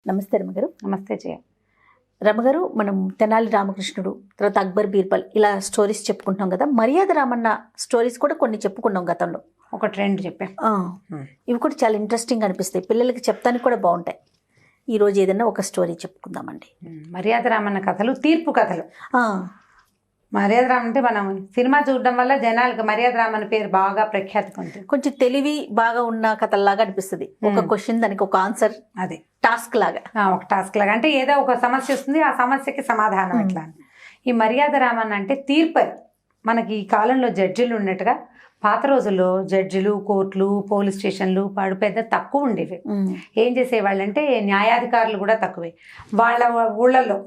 నమస్తే రమగారు. నమస్తే జయ. రమగారు, మనం తెనాలి రామకృష్ణుడు, తర్వాత అక్బర్ బీర్బల్ ఇలా స్టోరీస్ చెప్పుకుంటాం కదా. మర్యాద రామన్న స్టోరీస్ కూడా కొన్ని చెప్పుకున్నాం గతంలో. ఒక ట్రెండ్ చెప్పాం. ఇవి కూడా చాలా ఇంట్రెస్టింగ్ అనిపిస్తాయి, పిల్లలకి చెప్తానికి కూడా బాగుంటాయి. ఈరోజు ఏదైనా ఒక స్టోరీ చెప్పుకుందామండి. మర్యాద రామన్న కథలు, తీర్పు కథలు. మర్యాద రామన్ అంటే మనం సినిమా చూడడం వల్ల జనాలకు మర్యాద రామన్ పేరు బాగా ప్రఖ్యాతి పొందుతుంది. కొంచెం తెలివి బాగా ఉన్న కథల్లాగా అనిపిస్తుంది. ఒక క్వశ్చన్, దానికి ఒక ఆన్సర్, అదే టాస్క్ లాగా. ఒక టాస్క్ లాగా, అంటే ఏదో ఒక సమస్య వస్తుంది, ఆ సమస్యకి సమాధానం ఎట్లా. ఈ మర్యాద రామన్ అంటే తీర్పు. మనకి ఈ కాలంలో జడ్జిలు ఉన్నట్టుగా పాత రోజుల్లో జడ్జిలు, కోర్టులు, పోలీస్ స్టేషన్లు వాడు పెద్ద తక్కువ ఉండేవి. ఏం చేసేవాళ్ళంటే న్యాయాధికారులు కూడా తక్కువే. వాళ్ళ ఊళ్ళల్లో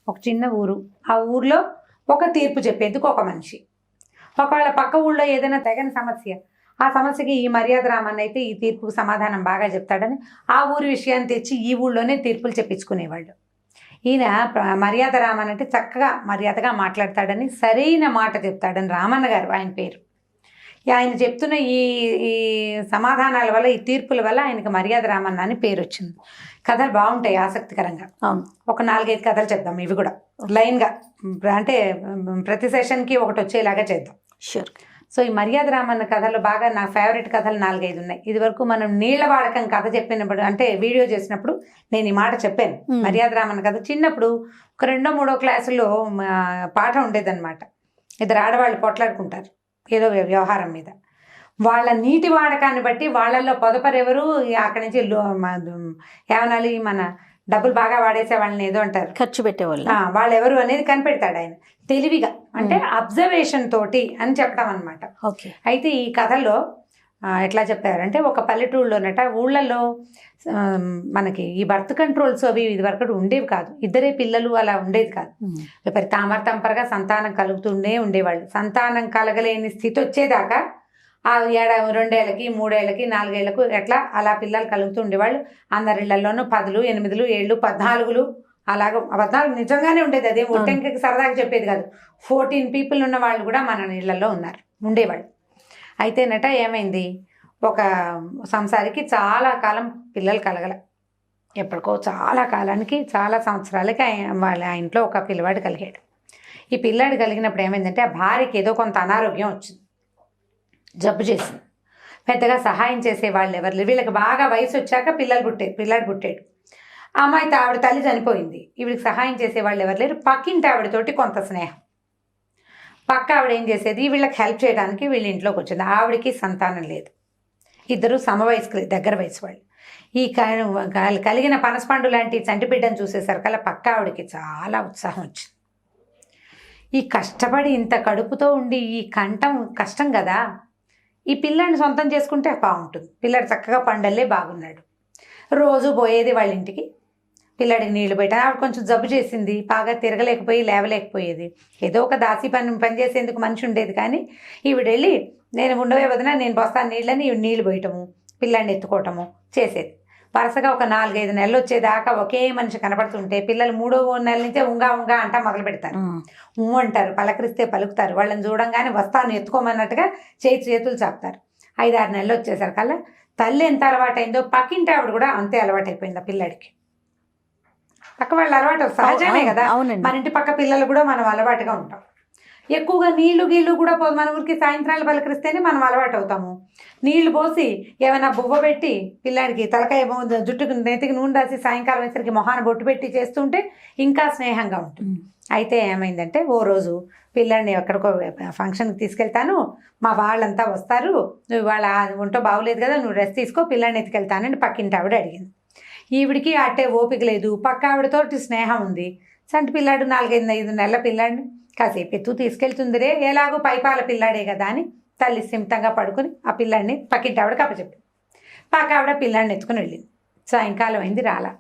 ఒక చిన్న ఊరు, ఆ ఊర్లో ఒక తీర్పు చెప్పేందుకు ఒక మనిషి. ఒకవేళ పక్క ఊళ్ళో ఏదైనా తెగని సమస్య, ఆ సమస్యకి ఈ మర్యాద రామన్ అయితే ఈ తీర్పుకు సమాధానం బాగా చెప్తాడని ఆ ఊరి విషయాన్ని తెచ్చి ఈ ఊళ్ళోనే తీర్పులు చెప్పించుకునేవాళ్ళు. ఈయన మర్యాద రామన్ అంటే చక్కగా మర్యాదగా మాట్లాడతాడని, సరైన మాట చెప్తాడని రామన్న గారు ఆయన పేరు. ఆయన చెప్తున్న ఈ ఈ సమాధానాల వల్ల, ఈ తీర్పుల వల్ల ఆయనకు మర్యాద రామన్న అని పేరు వచ్చింది. కథలు బాగుంటాయి, ఆసక్తికరంగా. ఒక 4-5 కథలు చెప్దాం, ఇవి కూడా లైన్గా, అంటే ప్రతి సెషన్కి ఒకటి వచ్చేలాగా చేద్దాం. షూర్. సో ఈ మర్యాద రామన్న కథలు బాగా నా ఫేవరెట్ కథలు 4-5 ఉన్నాయి. ఇది వరకు మనం నీళ్ల వాడకం కథ చెప్పినప్పుడు, అంటే వీడియో చేసినప్పుడు నేను ఈ మాట చెప్పాను. మర్యాద రామన్న కథ చిన్నప్పుడు ఒక 2వ-3వ క్లాసుల్లో పాఠం ఉండేదన్నమాట. 2 ఆడవాళ్ళు పొట్లాడుకుంటారు ఏదో వ్యవహారం మీద. వాళ్ళ నీటి వాడకాన్ని బట్టి వాళ్ళల్లో పొదపరెవరు, అక్కడి నుంచి ఏమనాలి, మన డబ్బులు బాగా వాడేసే వాళ్ళని ఏదో అంటారు, ఖర్చు పెట్టేవాళ్ళు, వాళ్ళు ఎవరు అనేది కనిపెడతాడు ఆయన తెలివిగా. అంటే అబ్జర్వేషన్ తోటి అని చెప్పడం అనమాట. ఓకే. అయితే ఈ కథల్లో ఎట్లా చెప్పారంటే, ఒక పల్లెటూళ్ళలోనట, ఊళ్ళల్లో మనకి ఈ బర్త్ కంట్రోల్స్ అవి ఇది వరకు ఉండేవి కాదు. 2 పిల్లలు అలా ఉండేది కాదు. తామరతంపరగా సంతానం కలుగుతూనే ఉండేవాళ్ళు. సంతానం కలగలేని స్థితి వచ్చేదాకా ఆ 2 ఏళ్ళకి, 3 ఏళ్ళకి, 4 ఏళ్ళకు ఎట్లా అలా పిల్లలు కలుగుతూ ఉండేవాళ్ళు. అందరిళ్లలోనూ 10, 8, 7, 14 అలాగ 14 నిజంగానే ఉండేది. అదేం ఒట్టెంకకి సరదాగా చెప్పేది కాదు. 14 పీపుల్ ఉన్న వాళ్ళు కూడా మన ఇళ్లలో ఉండేవాళ్ళు. అయితేనట ఏమైంది, ఒక సంసారికి చాలా కాలం పిల్లలు కలగల. ఎప్పటికో చాలా కాలానికి, చాలా సంవత్సరాలకి ఆ ఇంట్లో ఒక పిల్లవాడు కలిగాడు. ఈ పిల్లాడు కలిగినప్పుడు ఏమైందంటే, ఆ భార్యకి ఏదో కొంత అనారోగ్యం వచ్చింది, జబ్బు చేసింది. పెద్దగా సహాయం చేసే వాళ్ళు ఎవరు, వీళ్ళకి బాగా వయసు వచ్చాక పిల్లాడు పుట్టాడు. ఆ అమ్మాయి ఆవిడ తల్లి చనిపోయింది. వీళ్ళకి సహాయం చేసే వాళ్ళు ఎవరు లేరు. పక్కింటి ఆవిడతోటి కొంత స్నేహం. పక్క ఆవిడ ఏం చేసేది, వీళ్ళకి హెల్ప్ చేయడానికి వీళ్ళ ఇంట్లోకి వచ్చింది. ఆవిడకి సంతానం లేదు. 2 సమవయస్కులు, దగ్గర వయసు వాళ్ళు. ఈ కలిగిన పనసపండు లాంటి చంటిబిడ్డను చూసేసరికల్లా పక్క ఆవిడకి చాలా ఉత్సాహం వచ్చింది. ఈ కష్టపడి ఇంత కడుపుతో ఉండి ఈ కంఠం కష్టం కదా, ఈ పిల్లాడిని సొంతం చేసుకుంటే బాగుంటుంది. పిల్లాడు చక్కగా పండల్లే బాగున్నాడు. రోజు పోయేది వాళ్ళ ఇంటికి, పిల్లాడికి నీళ్లు పెట్టాను. ఆవిడ కొంచెం జబ్బు చేసింది, బాగా తిరగలేకపోయి లేవలేకపోయేది. ఏదో ఒక దాసి పని చేసేందుకు మనిషి ఉండేది. కానీ ఈవిడ వెళ్ళి, నేను ఉండవే వదినా, నేను పోస్తాను నీళ్ళని, ఈవిడ నీళ్లు పోయటము, పిల్లాడిని ఎత్తుకోవటము చేసేది. వరుసగా ఒక 4-5 నెలలు వచ్చేదాకా ఒకే మనిషి కనపడుతుంటే పిల్లలు 3వ నెల నుంచే ఉంగా అంటా మొదలు పెడతారు. అంటారు, పలకరిస్తే పలుకుతారు. వాళ్ళని చూడంగానే వస్తాను ఎత్తుకోమన్నట్టుగా చేతులు చాపుతారు. 5-6 నెలలు వచ్చేసరికల్లా తల్లి ఎంత అలవాటైందో పక్కింటి ఆవిడ కూడా అంతే అలవాటైపోయింది ఆ పిల్లాడికి. పక్క వాళ్ళు అలవాటు సహజమే కదా, మన ఇంటి పక్క పిల్లలు కూడా మనం అలవాటుగా ఉంటాం. ఎక్కువగా నీళ్లు కూడా మన ఊరికి సాయంత్రాలు పలకరిస్తేనే మనం అలవాటు అవుతాము. నీళ్లు పోసి ఏమైనా బువ్వ పెట్టి పిల్లాడికి తలకాయ జుట్టుకు నెత్తికి నూనె రాసి సాయంకాలం వేసరికి మొహాన బొట్టు పెట్టి చేస్తుంటే ఇంకా స్నేహంగా ఉంటుంది. అయితే ఏమైందంటే, ఓ రోజు పిల్లాడిని ఎక్కడికో ఫంక్షన్కి తీసుకెళ్తాను, మా వాళ్ళంతా వస్తారు, నువ్వు వాళ్ళ ఒంటో బాగోలేదు కదా, నువ్వు రెస్ట్ తీసుకో, పిల్లాడిని ఎత్తుకెళ్తానని పక్కింటి ఆవిడ అడిగింది. ఈవిడికి అట్టే ఓపిక లేదు, పక్క ఆవిడతోటి స్నేహం ఉంది. సంటి పిల్లాడు 4-5 నెలల పిల్లాడిని కాసేపు ఎత్తు తీసుకెళ్తుందిరే, ఎలాగో పైపాల పిల్లాడే కదా అని తల్లి సిమితంగా పడుకుని ఆ పిల్లాడిని పక్కింటి ఆవిడకి అప్పచెప్పింది. పక్క ఆవిడ పిల్లాడిని ఎత్తుకుని వెళ్ళింది. సాయంకాలం అయింది, రాలా.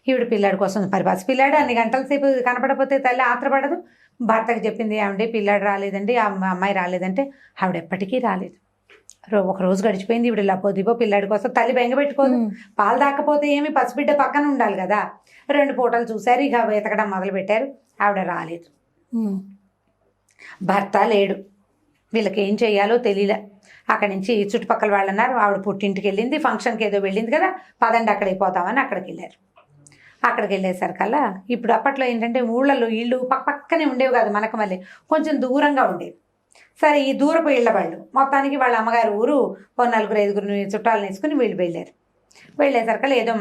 ఈవిడ పిల్లాడి కోసం పరిపాసి పిల్లాడు అన్ని గంటల సేపు కనపడపోతే తల్లి ఆత్రపడదు. భర్తకి చెప్పింది, ఏమంటే పిల్లాడు రాలేదండి, ఆ అమ్మాయి రాలేదంటే. ఆవిడ ఎప్పటికీ రాలేదు. ఒక రోజు గడిచిపోయింది. ఈవిడ లపోదిపో పిల్లాడి కోసం తల్లి బెంగ పెట్టుకోదు. పాలు దాకపోతే ఏమి, పసిబిడ్డ పక్కన ఉండాలి కదా. 2 పూటలు చూశారు, ఇక వెతకడం మొదలు పెట్టారు. ఆవిడ రాలేదు. భర్త లేడు. వీళ్ళకి ఏం చెయ్యాలో తెలియలే. అక్కడి నుంచి చుట్టుపక్కల వాళ్ళు అన్నారు, ఆవిడ పుట్టింటికి వెళ్ళింది, ఫంక్షన్కి ఏదో వెళ్ళింది కదా, పదండి అక్కడికి పోతామని అక్కడికి వెళ్ళారు. అక్కడికి వెళ్ళేసరికల్లా ఇప్పుడు అప్పట్లో ఏంటంటే ఊళ్ళలో ఇళ్ళు పక్కనే ఉండేవి కాదు, మనకు మళ్ళీ కొంచెం దూరంగా ఉండేవి. సరే ఈ దూరపు ఇళ్ళ వాళ్ళు మొత్తానికి వాళ్ళ అమ్మగారు ఊరు ఓ 4-5 చుట్టాలను వేసుకుని వీళ్ళు వెళ్ళేసరికల్లా ఏదో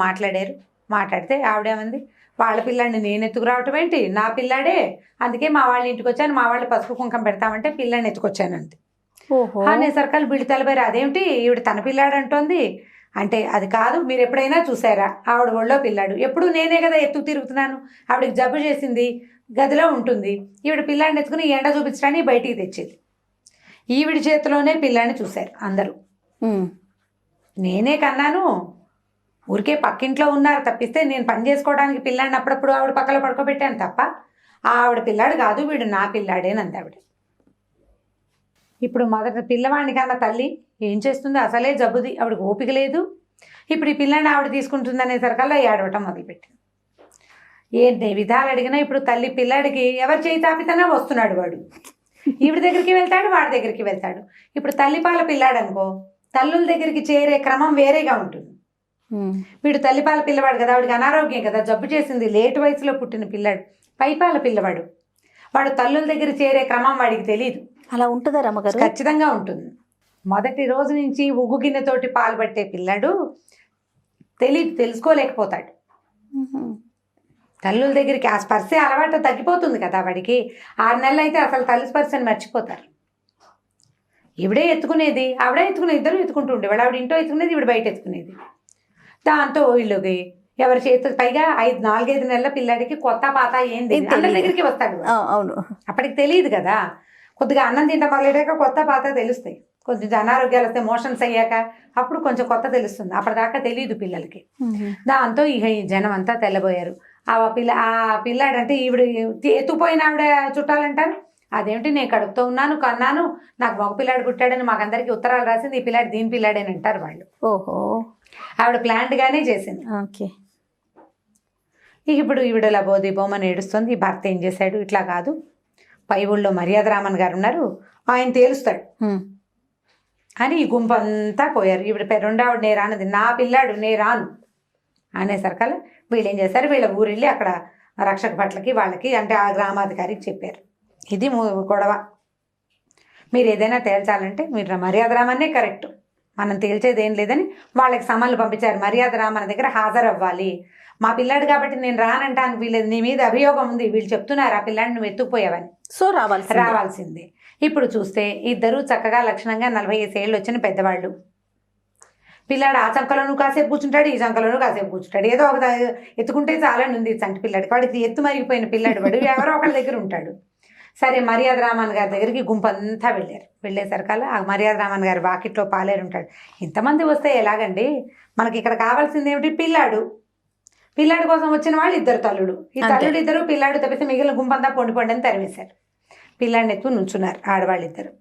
మాట్లాడితే ఆవిడేమంది, వాళ్ళ పిల్లాడిని నేను ఎత్తుకురావటం ఏంటి, నా పిల్లాడే, అందుకే మా వాళ్ళ ఇంటికి వచ్చాను, మా వాళ్ళు పసుపు కుంకం పెడతామంటే పిల్లాడిని ఎత్తుకొచ్చాను అంతే. అనేసరికల్ వీళ్ళు తెలబారు, అదేమిటి ఈవిడ తన పిల్లాడు అంటోంది అంటే, అది కాదు, మీరు ఎప్పుడైనా చూసారా ఆవిడ ఒళ్ళో పిల్లాడు, ఎప్పుడు నేనే కదా ఎత్తుకు తిరుగుతున్నాను, ఆవిడకి జబ్బు చేసింది గదిలో ఉంటుంది, ఈవిడ పిల్లాడిని ఎత్తుకుని ఎండ చూపించడానికి బయటికి తెచ్చేది. ఈవిడ చేతిలోనే పిల్లాడిని చూశారు అందరూ. నేనే కన్నాను, ఊరికే పక్కింట్లో ఉన్నారు తప్పిస్తే నేను పని చేసుకోవడానికి పిల్లాడిని అప్పుడప్పుడు ఆవిడ పక్కలో పడుకోబెట్టాను తప్ప ఆవిడ పిల్లాడు కాదు, వీడు నా పిల్లాడేనంది ఆవిడ. ఇప్పుడు మొదట పిల్లవాడిని కన్నా తల్లి ఏం చేస్తుంది, అసలే జబ్బుది, ఆవిడకి ఓపిక లేదు. ఇప్పుడు ఈ పిల్లాడిని ఆవిడ తీసుకుంటుంది అనేసరికల్లా ఏడవటం మొదలుపెట్టింది. ఏంటి విధాలు అడిగినా ఇప్పుడు తల్లి పిల్లాడికి ఎవరు చేయి తాపితేనే వస్తున్నాడు వాడు, ఈవిడ దగ్గరికి వెళ్తాడు, వాడి దగ్గరికి వెళ్తాడు. ఇప్పుడు తల్లిపాల పిల్లాడు అనుకో, తల్లుల దగ్గరికి చేరే క్రమం వేరేగా ఉంటుంది. వీడు తల్లిపాల పిల్లవాడు కదా, వాడికి అనారోగ్యం కదా, జబ్బు చేసింది, లేటు వయసులో పుట్టిన పిల్లాడు, పైపాల పిల్లవాడు, వాడు తల్లుల దగ్గర చేరే క్రమం వాడికి తెలియదు. అలా ఉంటుందా రమ్మగారు? ఖచ్చితంగా ఉంటుంది. మొదటి రోజు నుంచి ఉగ్గు గిన్నెతోటి పాలు పట్టే పిల్లాడు తెలుసుకోలేకపోతాడు. తల్లుల దగ్గరికి ఆ స్పర్శే అలవాటు తగ్గిపోతుంది కదా వాడికి. 6 నెలలు అయితే అసలు తల్లి స్పర్శని మర్చిపోతారు. ఈవిడే ఎత్తుకునేది, ఆవిడే ఎత్తుకునేది, ఇద్దరు ఎత్తుకుంటూ ఉండేవాడు. ఆవిడ ఇంట్లో ఎత్తుకునేది, ఈవిడ బయట ఎత్తుకునేది. దాంతో వీళ్ళకి ఎవరి చేతి పైగా 4-5 నెలల పిల్లాడికి కొత్త పాత ఏంది అందరి దగ్గరికి వస్తాడు. అవును, అప్పటికి తెలియదు కదా, కొద్దిగా అన్నం తింటాం మొదలెట్టాక కొత్త పాత తెలుస్తాయి. కొంచెం అనారోగ్యాలు వస్తే మోషన్స్ అయ్యాక అప్పుడు కొంచెం కొత్త తెలుస్తుంది, అప్పటిదాకా తెలియదు పిల్లలకి. దాంతో ఇక ఈ జనం అంతా తెల్లబోయారు. ఆ పిల్లాడంటే ఈవిడ ఎత్తుపోయిన ఆవిడ చుట్టాలంటారు, అదేమిటి నేను కడుపుతో ఉన్నాను, కన్నాను, నాకు మగ పిల్లాడు పుట్టాడని మాకందరికి ఉత్తరాలు రాసింది, ఈ పిల్లాడు దీని పిల్లాడని అంటారు వాళ్ళు. ఓహో, ఆవిడ ప్లాంట్గానే చేసింది. ఓకే. ఇక ఇప్పుడు ఈవిడ లబోది బొమ్మని ఏడుస్తుంది. ఈ భర్త ఏం చేశాడు, ఇట్లా కాదు, పై ఊళ్ళో మర్యాద రామన్ గారు ఉన్నారు, ఆయన తేలుస్తాడు అని ఈ గుంపంతా పోయారు. ఈవిడ 2వ ఆవిడ నేను రానది, నా పిల్లాడు నేను రాను అనేసరికల్లా వీళ్ళు ఏం చేశారు, వీళ్ళ ఊరెళ్ళి అక్కడ రక్షక భట్లకి వాళ్ళకి అంటే ఆ గ్రామాధికారికి చెప్పారు, ఇది గొడవ, మీరు ఏదైనా తేల్చాలంటే మీరు మర్యాద రామన్నే కరెక్ట్, మనం తేల్చేది ఏం లేదని వాళ్ళకి సమన్లు పంపించారు. మర్యాద రామన్ దగ్గర హాజరవ్వాలి, మా పిల్లాడు కాబట్టి నేను రానంటాను, వీళ్ళది నీ మీద అభియోగం ఉంది, వీళ్ళు చెప్తున్నారు ఆ పిల్లాడిని నువ్వు ఎత్తుకుపోయావని, సో రావాల్సిందే. ఇప్పుడు చూస్తే ఇద్దరు చక్కగా లక్షణంగా 45 ఏళ్ళు వచ్చిన పెద్దవాళ్ళు. పిల్లాడు ఆ చంకలోనూ కాసేపు కూర్చుంటాడు, ఈ చంకలోనూ కాసేపు కూర్చుంటాడు, ఏదో ఒక ఎత్తుకుంటే చాలని ఉంది చంటి పిల్లాడికి, వాడికి ఎత్తు మరిగిపోయిన పిల్లాడు వాడు, ఎవరో ఒకళ్ళ దగ్గర ఉంటాడు. సరే మర్యాద రామన్ గారి దగ్గరికి గుంపంతా వెళ్ళేసరికల్లా ఆ మర్యాద రామన్ గారు వాకిట్లో పాలేరు ఉంటాడు. ఇంతమంది వస్తే ఎలాగండి, మనకి ఇక్కడ కావాల్సింది ఏమిటి, పిల్లాడి కోసం వచ్చిన వాళ్ళు 2 తల్లుడు, ఈ తల్లుడు 2 పిల్లాడు తప్పిస్తే మిగిలిన గుంపంతా పొండి అని తరిమేశారు. పిల్లాడిని ఎత్తు నుంచున్నారు ఆడవాళ్ళు 2.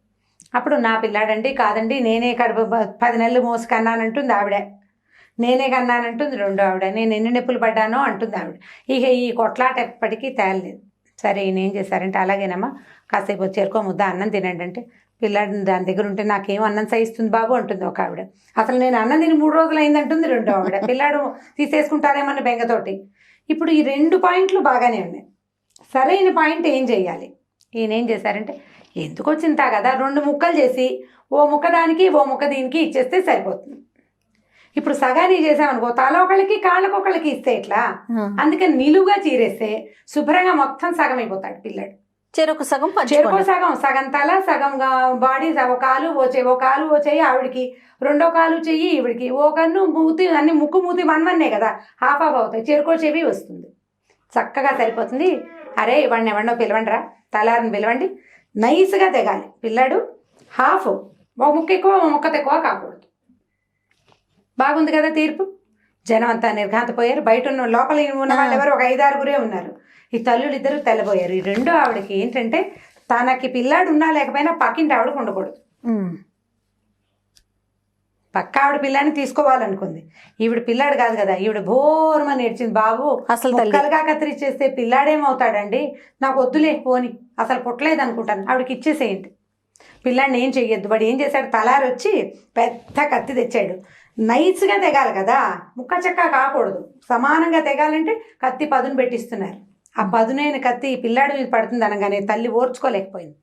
అప్పుడు నా పిల్లాడండి, కాదండి నేనే కడుపు 10 నెలలు మోసి కన్నానంటుంది ఆవిడ, నేనే కన్నానంటుంది 2వ ఆవిడ, నేను ఎన్ని నొప్పులు పడ్డానో అంటుంది ఆవిడ. ఇక ఈ కొట్లాట ఎప్పటికీ తేలలేదు. సరే ఈయన ఏం చేశారంటే, అలాగేనమ్మా కాసేపు చేరుకో ముద్ద అన్నం తినండి అంటే, పిల్లాడిని దాని దగ్గర ఉంటే నాకేం అన్నం సహిస్తుంది బాబు అంటుంది ఒక ఆవిడ. అసలు నేను అన్నం తిని 3 రోజులు అయిందంటుంది 2వ ఆవిడ. పిల్లాడు తీసేసుకుంటారేమన్న బెంగతోటి. ఇప్పుడు ఈ 2 పాయింట్లు బాగానే ఉన్నాయి. సరైన పాయింట్ ఏం చేయాలి, ఈయన ఏం చేశారంటే, ఎందుకు వచ్చిందా కదా 2 ముక్కలు చేసి ఓ ముక్క దానికి ఓ ముక్క దీనికి ఇచ్చేస్తే సరిపోతుంది. ఇప్పుడు సగాన్ని చేసామనుకో, తల ఒకళ్ళకి కాళ్ళకొకళ్ళకి ఇస్తే ఎట్లా, అందుకని నిలువుగా చీరేస్తే శుభ్రంగా మొత్తం సగం అయిపోతాడు పిల్లాడు. చెరొక సగం సగం తల సగం బాడీ, ఒక కాలు ఓ చెయ్యి ఆవిడికి, 2వ కాలు చెయ్యి ఈవిడికి, ఓ కన్ను మూతి అన్ని ముక్కు మూతి వన్నే కదా, హాఫ్ అవుతాయి, చెరుకో చెవి వస్తుంది, చక్కగా సరిపోతుంది. అరే ఇవ్వండి ఎవరినో పిలవండి రా, తలారిని పిలవండి, నైస్గా తెగాలి పిల్లాడు, హాఫ్, ఒక ముక్క ఎక్కువ ఒక ముక్క తక్కువ కాకూడదు. బాగుంది కదా తీర్పు. జనం అంతా నిర్ఘాంతపోయారు. బయట ఉన్న లోపల ఉన్న వాళ్ళు ఎవరు ఒక 5-6 ఉన్నారు. ఈ తల్లులు 2 తెల్లబోయారు. ఈ 2వ ఆవిడకి ఏంటంటే, తనకి పిల్లాడు ఉన్నా లేకపోయినా పక్కింటి ఆవిడకు ఉండకూడదు, పక్క ఆవిడ పిల్లాన్ని తీసుకోవాలనుకుంది. ఈవిడ పిల్లాడు కాదు కదా, ఈవిడ బోర్మని ఏడ్చింది, బాబు అసలు ముక్కలుగా కత్తిరిచ్చేస్తే పిల్లాడేమవుతాడండి, నాకు వద్దులే పోని, అసలు పుట్టలేదు అనుకుంటాను, ఆవిడకి ఇచ్చేసేయండి, పిల్లాడిని ఏం చెయ్యొద్దు. వాడు ఏం చేశాడు, తలారి వచ్చి పెద్ద కత్తి తెచ్చాడు, నైస్గా తెగాలి కదా, ముక్క చెక్క కాకూడదు. సమానంగా తెగాలంటే కత్తి పదును పెట్టిస్తున్నారు. ఆ పదునైన కత్తి ఈ పిల్లాడి మీద పడుతుంది అనగానే తల్లి ఓర్చుకోలేకపోయింది.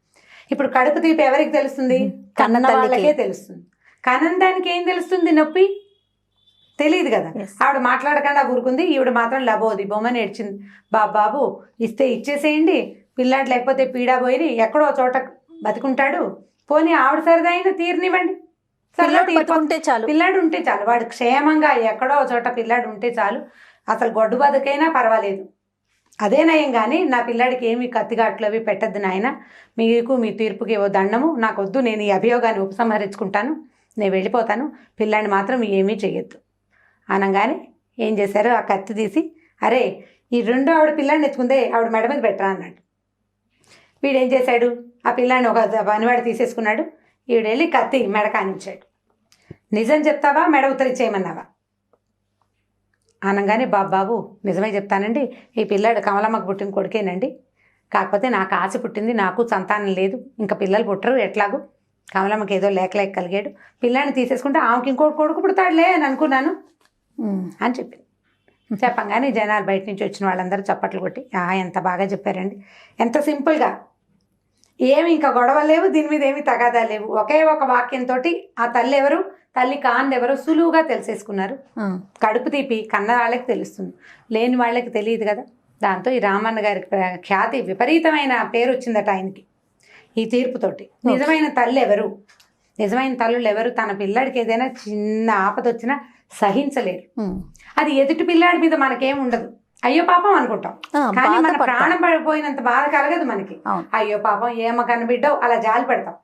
ఇప్పుడు కడుపు తీపి ఎవరికి తెలుస్తుంది? కన్న వాళ్ళకే తెలుస్తుంది. కనందానికి ఏం తెలుస్తుంది? నొప్పి తెలియదు కదా. ఆవిడ మాట్లాడకుండా ఊరుకుంది. ఈవిడ మాత్రం లబోది బొమ్మని ఏడ్చింది. బాబు ఇస్తే ఇచ్చేసేయండి, పిల్లాడు లేకపోతే పీడా పోయి ఎక్కడో చోట బతుకుంటాడు, పోనీ ఆవిడ సరదైన తీరునివ్వండి, పిల్లాడు ఉంటే చాలు, వాడు క్షేమంగా ఎక్కడో చోట పిల్లాడు ఉంటే చాలు, అసలు గొడ్డు బతుకైనా పర్వాలేదు, అదే నయం. కానీ నా పిల్లాడికి ఏమి కత్తిగాట్లు అవి పెట్టద్దు నాయన, మీకు మీ తీర్పుకి ఏవో దండము, నాకు వద్దు, నేను ఈ అభియోగాన్ని ఉపసంహరించుకుంటాను, నేను వెళ్ళిపోతాను, పిల్లాడిని మాత్రం ఏమీ చెయ్యొద్దు అనగానే ఏం చేశారు, ఆ కత్తి తీసి అరే ఈ రెండో ఆవిడ పిల్లాడిని ఎత్తుకుందే ఆవిడ మెడ మీద పెట్టరా అన్నాడు. వీడేం చేశాడు, ఆ పిల్లాడిని ఒక పనివాడు తీసేసుకున్నాడు. ఈవిడెళ్ళి కత్తి మెడ కానించాడు. నిజం చెప్తావా మెడ ఉత్తరించేయమన్నావా అనగానే బాబు నిజమే చెప్తానండి, ఈ పిల్లాడు కమలమ్మకు పుట్టిన కొడుకేనండి, కాకపోతే నాకు ఆశ పుట్టింది, నాకు సంతానం లేదు, ఇంకా పిల్లలు పుట్టరు, ఎట్లాగూ కమలమ్మకి ఏదో లేక కలిగాడు, పిల్లాడిని తీసేసుకుంటే ఆమెకి ఇంకోటి కొడుకు పుడతాడులే అని అనుకున్నాను అని చెప్పింది. చెప్పంగానే జనాలు బయట నుంచి వచ్చిన వాళ్ళందరూ చప్పట్లు కొట్టి ఎంత బాగా చెప్పారండి, ఎంత సింపుల్గా, ఏమి ఇంకా గొడవ లేవు, దీని మీద ఏమి తగాదా లేవు, ఒకే ఒక వాక్యంతో ఆ తల్లి ఎవరు, తల్లి కాంది ఎవరు సులువుగా తెలిసేసుకున్నారు. కడుపు తీపి కన్న వాళ్ళకి తెలుస్తుంది, లేని వాళ్ళకి తెలియదు కదా. దాంతో ఈ రామన్న గారికి ఖ్యాతి విపరీతమైన పేరు వచ్చిందట ఆయనకి ఈ తీర్పుతోటి. నిజమైన తల్లి ఎవరు, నిజమైన తల్లులు ఎవరు, తన పిల్లాడికి ఏదైనా చిన్న ఆపద వచ్చినా సహించలేరు. అది ఎదుటి పిల్లాడి మీద మనకేం ఉండదు, అయ్యో పాపం అనుకుంటాం, కానీ మన ప్రాణం పడిపోయినంత బాధ కలగదు మనకి. అయ్యో పాపం ఏమ కనబిడ్డో అలా జాలి పెడతాం,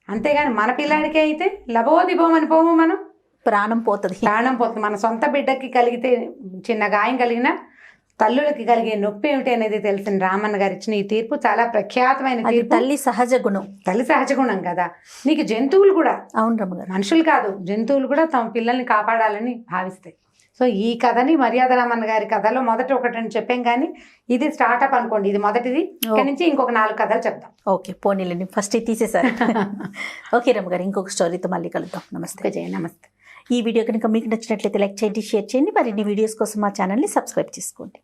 అంతేగాని మన పిల్లాడికి అయితే లబోదిబోమని పోము, మనం ప్రాణం పోతుంది. మన సొంత బిడ్డకి కలిగితే చిన్న గాయం కలిగిన తల్లులకి కలిగే నొప్పి ఏమిటి అనేది తెలిసిన రామన్న గారు ఇచ్చిన ఈ తీర్పు చాలా ప్రఖ్యాతమైన తీర్పు. తల్లి సహజ గుణం, తల్లి సహజ గుణం కదా. నీకు జంతువులు కూడా, అవును రమ్మగారు, మనుషులు కాదు జంతువులు కూడా తమ పిల్లల్ని కాపాడాలని భావిస్తాయి. సో ఈ కథని మర్యాద రామన్న గారి కథలో మొదటి ఒకటని చెప్పాం, కానీ ఇది స్టార్ట్అప్ అనుకోండి, ఇది మొదటిది. ఇక్కడ నుంచి ఇంకొక 4 కథలు చెప్తాం. ఓకే పోనీలేండి, ఫస్ట్ తీసేసారు. ఓకే రమ్మగారు, ఇంకొక స్టోరీతో మళ్ళీ కలుద్దాం. నమస్తే. జయ నమస్తే. ఈ వీడియో కనుక మీకు నచ్చినట్లయితే లైక్ చేయండి, షేర్ చేయండి. మరిన్ని వీడియోస్ కోసం మా ఛానల్ని సబ్స్క్రైబ్ చేసుకోండి.